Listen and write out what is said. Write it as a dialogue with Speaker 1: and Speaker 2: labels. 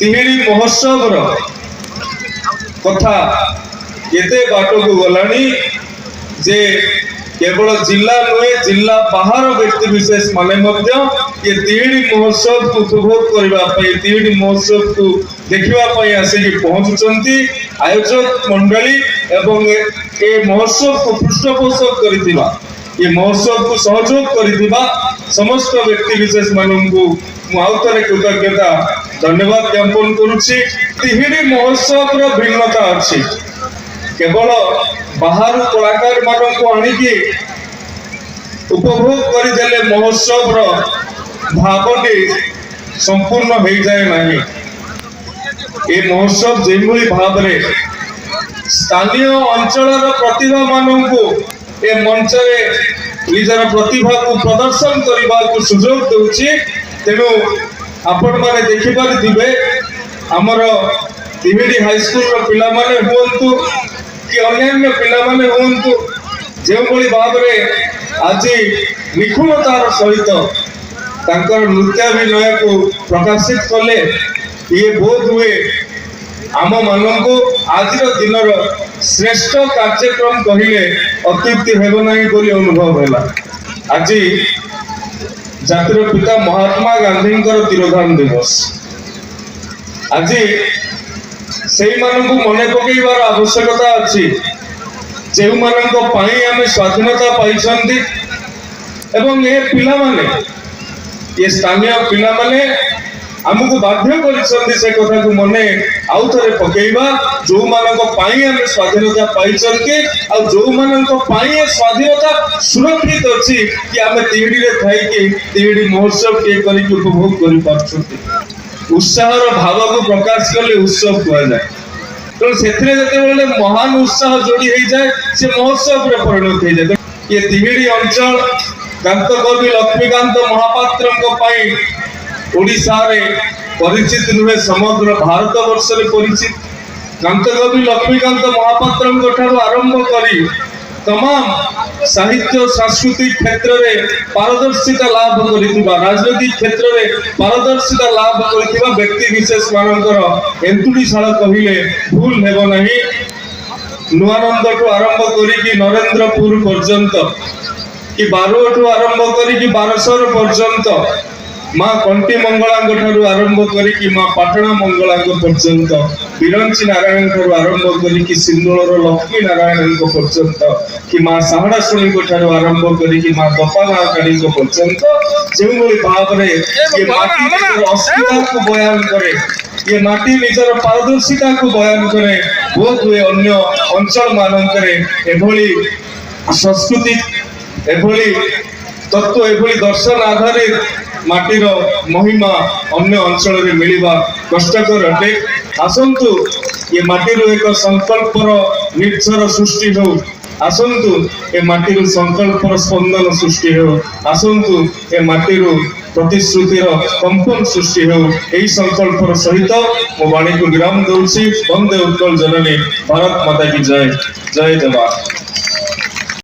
Speaker 1: ତିହିଡି ମହୋତ୍ସବର କଥା ଏତେ ବାଟକୁ ଗଲାଣି ଯେ केवल जिला नुहे जिला बाहर व्यक्ति विशेष माने ये तिहिडी महोत्सव को उपभोग करने तिहिडी महोत्सव को देखा आसिक पहुंचुंट आयोजक मंडली एवं ये महोत्सव को पृष्ठपोषक कर ये महोत्सव को सहयोग कर समस्त व्यक्ति विशेष मानू आउे कृतज्ञता धन्यवाद ज्ञापन करुच्ची। तिहिडी महोत्सव भिन्नता अच्छी केवल बाहर कलाकार मानक आनिकी उपभोग करदेले महोत्सव भावटी संपूर्ण हो जाए नहीं। ये महोत्सव जो भाव में स्थानीय अंचल प्रतिभा मानू ए मंच निजर प्रतिभा को प्रदर्शन करने को सुजोग दूची। तेणु आपण मैंने देखिपारे आमर तिहिडी हाईस्कूल पिला माने हुंतु कि अन्य पिला माने हुंतु जो भाव में आज निखुणतार सहित तांकर नृत्याभिनय को प्रकाशित कले ये बोध हुए आम मानू आज दिन श्रेष्ठ कार्यक्रम कहले अत्युक्ति हेब नहीं बोली अनुभव है। आज जातिर पिता महात्मा गांधी तिरोधान दिवस आज से मन पकड़ आवश्यकता अच्छी जो मानी स्वाधीनता पाई एवं ये पिला माने ये स्थानीय पिला माने आमको बाध्य कर से कथा को मने आउ थे पकेबा जो मानी स्वाधीनता पाई जो मानी स्वाधीनता सुरक्षित अच्छी कि आम तिहिडी थी तिहिडी महोत्सव किए कर उपभोग कर उत्साहर भाव को प्रकाश कले उत्सव कहुए तेणु से महान उत्साह जोड़ी हो जाए से महोत्सव परिणत हो जाए। ये तिहिडी अंचल गांतकवि लक्ष्मीकांत महापात्र ओडिशा रे परिचित नुहे समग्र भारत वर्ष रे परिचित गांतकवि लक्ष्मीकांत महापात्र ठारू आरंभ करी तमाम साहित्य सांस्कृतिक क्षेत्र में पारदर्शिता लाभ कर राजनीतिक क्षेत्र में पारदर्शिता लाभ कर व्यक्ति विशेष मानकर एंतुड़ीशाला कहले भूल हेब नहीं। नुआनंद ठू आरंभ करी नरेंद्रपुर पर्यंत कि बारुआ ठू आरंभ करी बारसर पर्यंत माँ कंटी मंगला ठारू आरंभ करी माँ पाटणा मंगला पर्यंत बिरंची नारायण ठारू आरंभ करी सिंदूर लक्ष्मी नारायण पर्यंत कि माँ साहड़ा शुणी ठारू आरंभ करी माँ दपागाड़ी पर्यंत जो भाव में ये माटी निजर अस्मिता को बयान करे ये माटी निजर पारदर्शिता को बयान करे बहुत हुए अन्य अंचल मानक एभली संस्कृति एभली तत्व एभली दर्शन आधारित माटीर महिमा अन्य अंचल में मिलवा कष्टकर अटे। आसंतु ये माटीर एक संकल्पर निर्झर सृष्टि हो आसंतु ए माटीर संकल्पर स्पंदन सृष्टि हो आसंतु ए माटीर प्रतिश्रुतिर कंपन सृष्टि हो यही संकल्पर सहित मो वाणी को विराम दूसरी। वंदे उत्कल जननी भारत माता की जय। जय जवान।